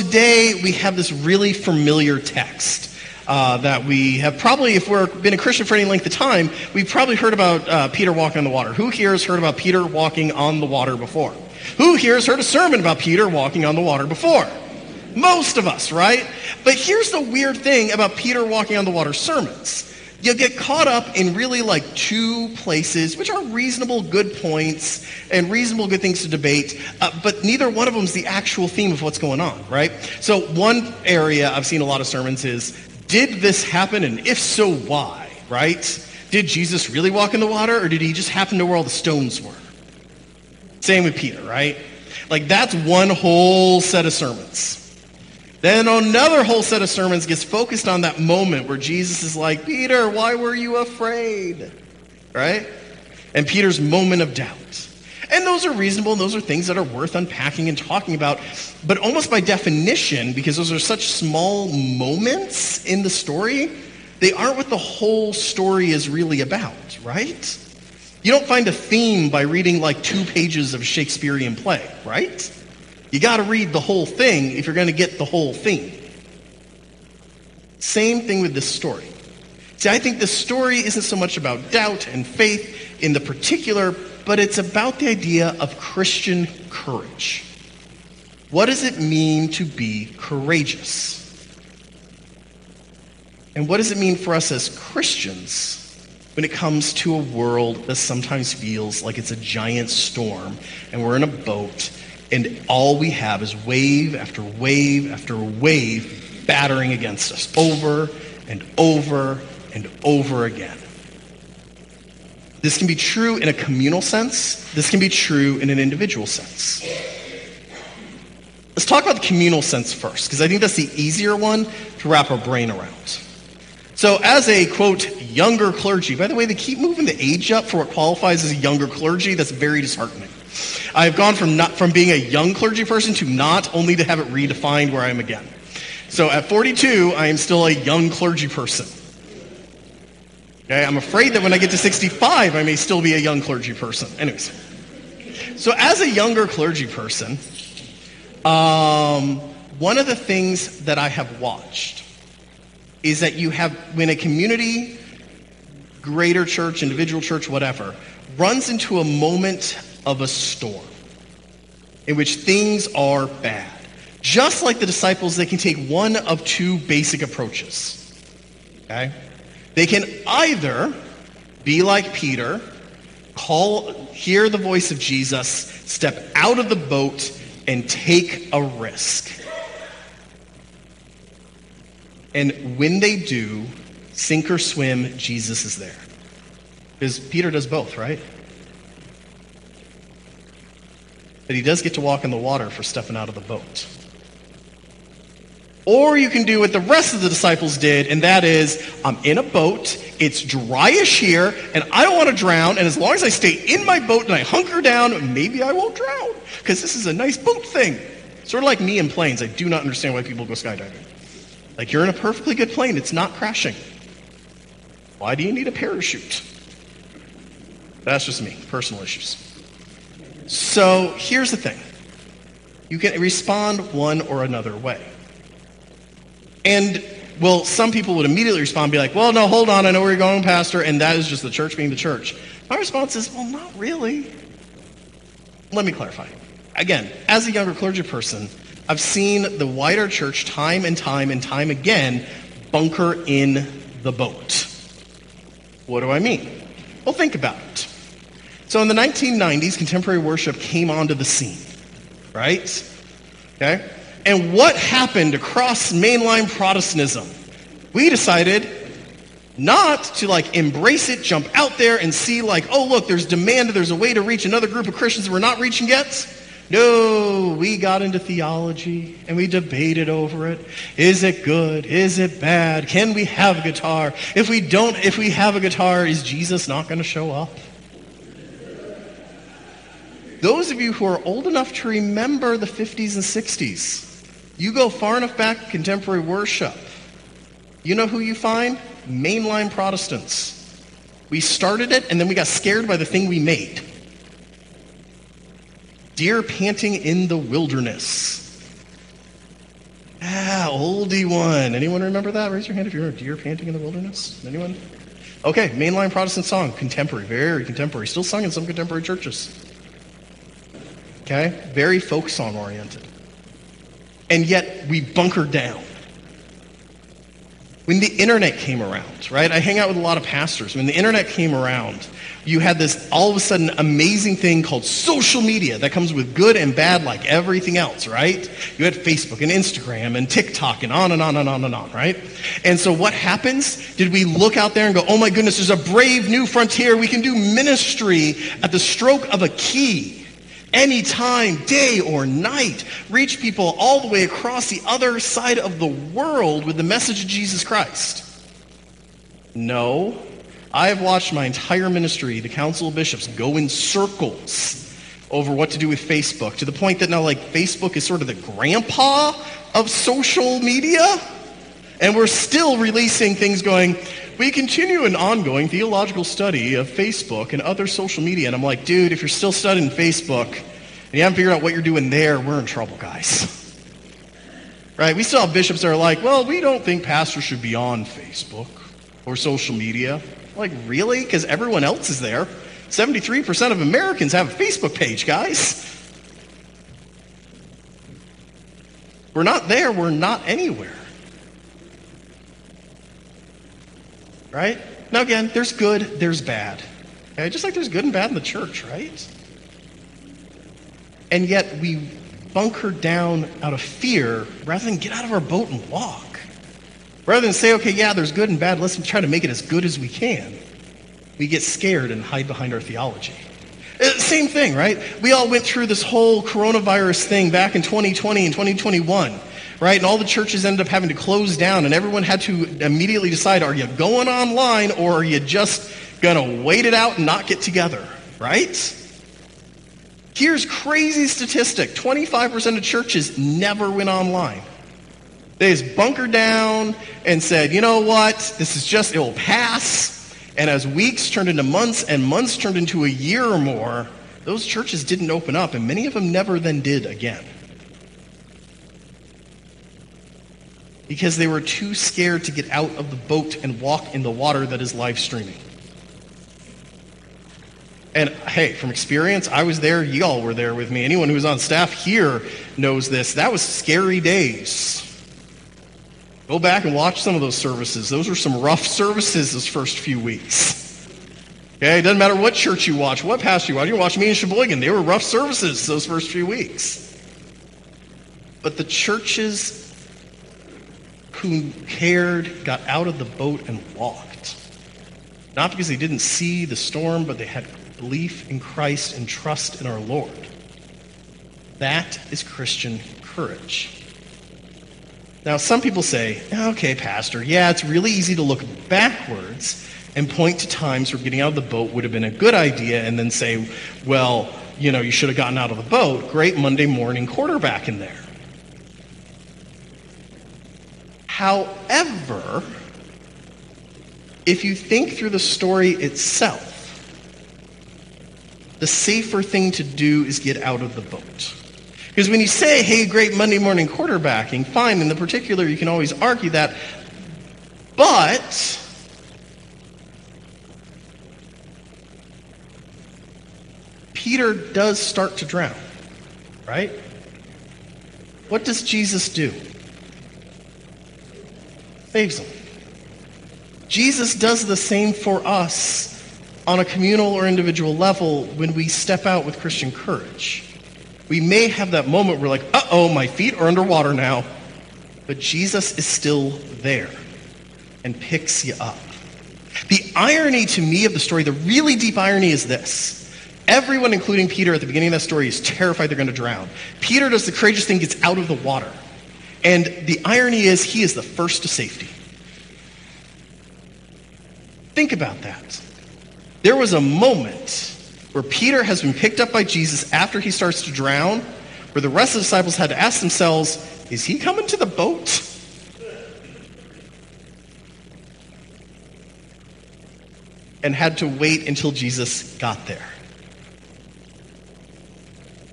today we have this really familiar text that we have probably, if we've been a Christian for any length of time, we've probably heard about Peter walking on the water. Who here has heard about Peter walking on the water before? Who here has heard a sermon about Peter walking on the water before? Most of us, right? But here's the weird thing about Peter walking on the water sermons. You get caught up in really like two places, which are reasonable good points and reasonable good things to debate, but neither one of them is the actual theme of what's going on, right? So one area I've seen a lot of sermons is, did this happen, and if so, why, right? Did Jesus really walk in the water, or did he just happen to where all the stones were? Same with Peter, right? Like, that's one whole set of sermons. Then another whole set of sermons gets focused on that moment where Jesus is like, Peter, why were you afraid? Right? And Peter's moment of doubt. And those are reasonable, and those are things that are worth unpacking and talking about. But almost by definition, because those are such small moments in the story, they aren't what the whole story is really about, right? You don't find a theme by reading like 2 pages of a Shakespearean play, right? You got to read the whole thing if you're going to get the whole theme. Same thing with this story. See, I think this story isn't so much about doubt and faith in the particular, but it's about the idea of Christian courage. What does it mean to be courageous? And what does it mean for us as Christians when it comes to a world that sometimes feels like it's a giant storm and we're in a boat and all we have is wave after wave after wave battering against us over and over and over again? This can be true in a communal sense. This can be true in an individual sense. Let's talk about the communal sense first, because I think that's the easier one to wrap our brain around. So as a, quote, younger clergy, by the way, they keep moving the age up for what qualifies as a younger clergy. That's very disheartening. I've gone from being a young clergy person to not, only to have it redefined where I am again. So at 42, I am still a young clergy person. Okay, I'm afraid that when I get to 65, I may still be a young clergy person. Anyways, so as a younger clergy person, one of the things that I have watched is that you have, when a community, greater church, individual church, whatever, runs into a moment of a storm in which things are bad. Just like the disciples, they can take one of 2 basic approaches. Okay? They can either be like Peter, hear the voice of Jesus, step out of the boat, and take a risk. And when they do, sink or swim, Jesus is there. Because Peter does both, right? But he does get to walk in the water for stepping out of the boat. Or you can do what the rest of the disciples did, and that is, I'm in a boat, it's dryish here, and I don't want to drown, and as long as I stay in my boat and I hunker down, maybe I won't drown, because this is a nice boat thing. Sort of like me in planes. I do not understand why people go skydiving. Like, you're in a perfectly good plane, it's not crashing. Why do you need a parachute? That's just me, personal issues. So here's the thing. You can respond one or another way. And, well, some people would immediately respond and be like, well, no, hold on, I know where you're going, Pastor, and that is just the church being the church. My response is, well, not really. Let me clarify. Again, as a younger clergy person, I've seen the wider church time and time and time again bunker in the boat. What do I mean? Well, think about it. So in the 1990s, contemporary worship came onto the scene, right? Okay? And what happened across mainline Protestantism? We decided not to like embrace it, jump out there and see like, oh look, there's demand, there's a way to reach another group of Christians that we're not reaching yet. No, we got into theology and we debated over it. Is it good? Is it bad? Can we have a guitar? If we have a guitar, is Jesus not going to show up? Those of you who are old enough to remember the 50s and 60s, you go far enough back in contemporary worship, you know who you find? Mainline Protestants. We started it and then we got scared by the thing we made. Deer panting in the wilderness. oldie one. Anyone remember that? Raise your hand if you remember Deer Panting in the Wilderness. Anyone? Okay, mainline Protestant song, contemporary, very contemporary. Still sung in some contemporary churches. Okay, very folk song oriented. And yet we bunkered down. When the internet came around, right? I hang out with a lot of pastors. When the internet came around, you had this all of a sudden amazing thing called social media that comes with good and bad like everything else, right? You had Facebook and Instagram and TikTok and on and on and on and on, right? And so what happens? Did we look out there and go, oh my goodness, there's a brave new frontier. We can do ministry at the stroke of a key. Anytime, day or night, reach people all the way across the other side of the world with the message of Jesus Christ. No, I have watched my entire ministry, the Council of Bishops, go in circles over what to do with Facebook, to the point that now, like, Facebook is sort of the grandpa of social media, and we're still releasing things going, we continue an ongoing theological study of Facebook and other social media. And I'm like, dude, if you're still studying Facebook and you haven't figured out what you're doing there, we're in trouble, guys. Right? We still have bishops that are like, well, we don't think pastors should be on Facebook or social media. Like, really? Because everyone else is there. 73% of Americans have a Facebook page, guys. We're not there. We're not anywhere. Right? Now again, there's good, there's bad. Okay? Just like there's good and bad in the church, right? And yet we bunker down out of fear rather than get out of our boat and walk. Rather than say, okay, yeah, there's good and bad, let's try to make it as good as we can. We get scared and hide behind our theology. Same thing, right? We all went through this whole coronavirus thing back in 2020 and 2021. Right? And all the churches ended up having to close down, and everyone had to immediately decide, are you going online or are you just going to wait it out and not get together? Right? Here's crazy statistic. 25% of churches never went online. They just bunkered down and said, you know what? This is just, it will pass. And as weeks turned into months and months turned into a year or more, those churches didn't open up, and many of them never then did again. Because they were too scared to get out of the boat and walk in the water that is live streaming. And hey, from experience, I was there, y'all were there with me. Anyone who's on staff here knows this. That was scary days. Go back and watch some of those services. Those were some rough services those first few weeks. Okay, it doesn't matter what church you watch, what pastor you watch. You watch me in Sheboygan. They were rough services those first few weeks. But the churches who cared got out of the boat and walked. Not because they didn't see the storm, but they had belief in Christ and trust in our Lord. That is Christian courage. Now, some people say, okay, Pastor, yeah, it's really easy to look backwards and point to times where getting out of the boat would have been a good idea and then say, well, you know, you should have gotten out of the boat. Great Monday morning quarterback in there. However, if you think through the story itself, the safer thing to do is get out of the boat. Because when you say, hey, great Monday morning quarterbacking, fine, in the particular you can always argue that, but Peter does start to drown, right? What does Jesus do? Saves him. Jesus does the same for us on a communal or individual level when we step out with Christian courage. We may have that moment where we're like, uh-oh, my feet are underwater now. But Jesus is still there and picks you up. The irony to me of the story, the really deep irony is this. Everyone, including Peter at the beginning of that story, is terrified they're going to drown. Peter does the courageous thing, gets out of the water. And the irony is he is the first to safety. Think about that. There was a moment where Peter has been picked up by Jesus after he starts to drown, where the rest of the disciples had to ask themselves, is he coming to the boat? And had to wait until Jesus got there.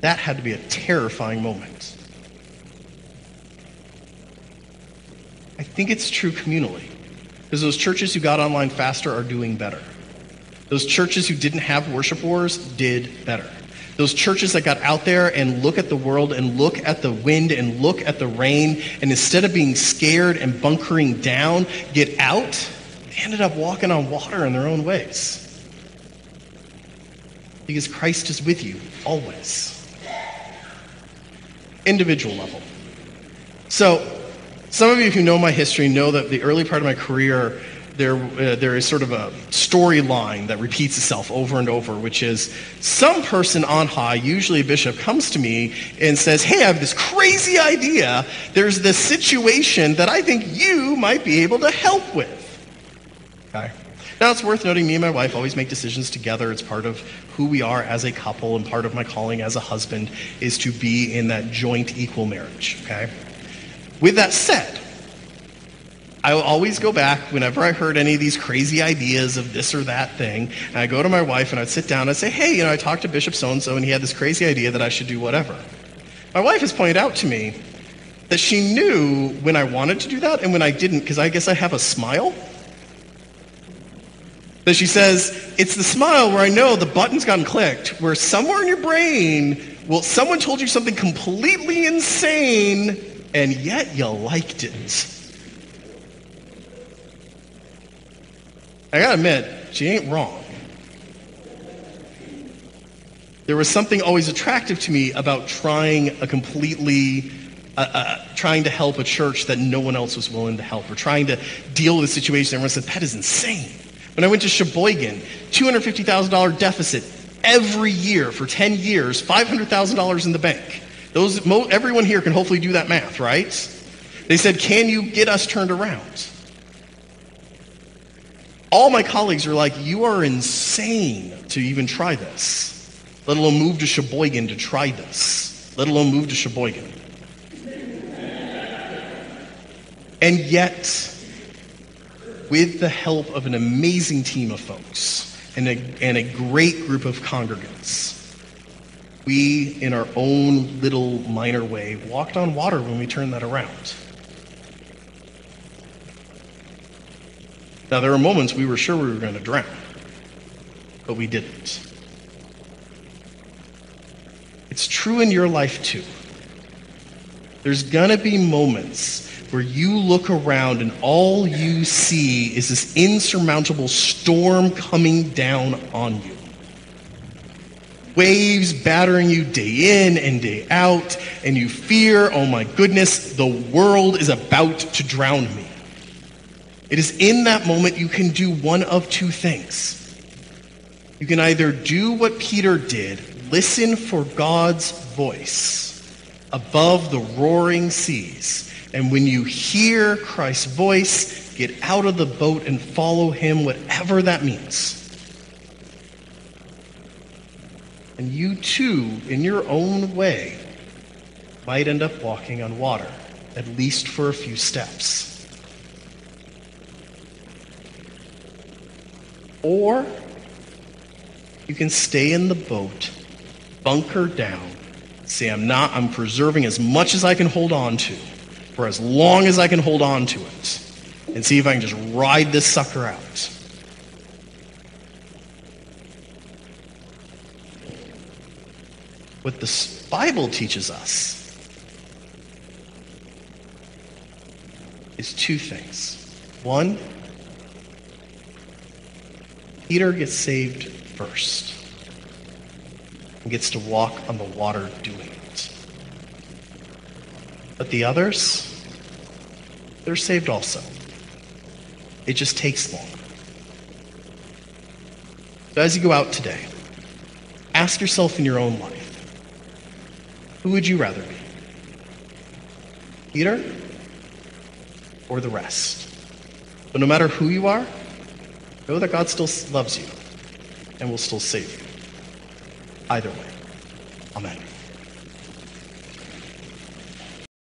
That had to be a terrifying moment. I think it's true communally. Because those churches who got online faster are doing better. Those churches who didn't have worship wars did better. Those churches that got out there and look at the world and look at the wind and look at the rain, and instead of being scared and bunkering down, get out, they ended up walking on water in their own ways. Because Christ is with you always. Individual level. So, some of you who know my history know that the early part of my career, there is sort of a storyline that repeats itself over and over, which is some person on high, usually a bishop, comes to me and says, hey, I have this crazy idea. There's this situation that I think you might be able to help with. Okay. Now, it's worth noting me and my wife always make decisions together. It's part of who we are as a couple, and part of my calling as a husband is to be in that joint equal marriage, okay? With that said, I will always go back whenever I heard any of these crazy ideas of this or that thing, and I go to my wife and I'd sit down and I'd say, hey, I talked to Bishop so-and-so and he had this crazy idea that I should do whatever. My wife has pointed out to me that she knew when I wanted to do that and when I didn't, because I guess I have a smile. That she says, it's the smile where I know the button's gotten clicked, where somewhere in your brain, well, someone told you something completely insane, and yet you liked it. I gotta admit, she ain't wrong. There was something always attractive to me about trying trying to help a church that no one else was willing to help, or trying to deal with a situation everyone said, that is insane. When I went to Sheboygan, $250,000 deficit every year for 10 years, $500,000 in the bank. Everyone here can hopefully do that math, right? They said, can you get us turned around? All my colleagues are like, you are insane to even try this, let alone move to Sheboygan to try this, let alone move to Sheboygan. And yet, with the help of an amazing team of folks and a great group of congregants, we, in our own little minor way, walked on water when we turned that around. Now, there were moments we were sure we were going to drown, but we didn't. It's true in your life, too. There's going to be moments where you look around and all you see is this insurmountable storm coming down on you. Waves battering you day in and day out, and you fear, oh my goodness, the world is about to drown me. It is in that moment you can do one of two things. You can either do what Peter did, listen for God's voice above the roaring seas, and when you hear Christ's voice, get out of the boat and follow him, whatever that means. And you too, in your own way, might end up walking on water, at least for a few steps. Or you can stay in the boat, bunker down, say, I'm preserving as much as I can hold on to, for as long as I can hold on to it, and see if I can just ride this sucker out. What the Bible teaches us is two things. One, Peter gets saved first and gets to walk on the water doing it. But the others, they're saved also. It just takes longer. So as you go out today, ask yourself in your own life, who would you rather be? Peter or the rest? But no matter who you are, know that God still loves you and will still save you. Either way. Amen.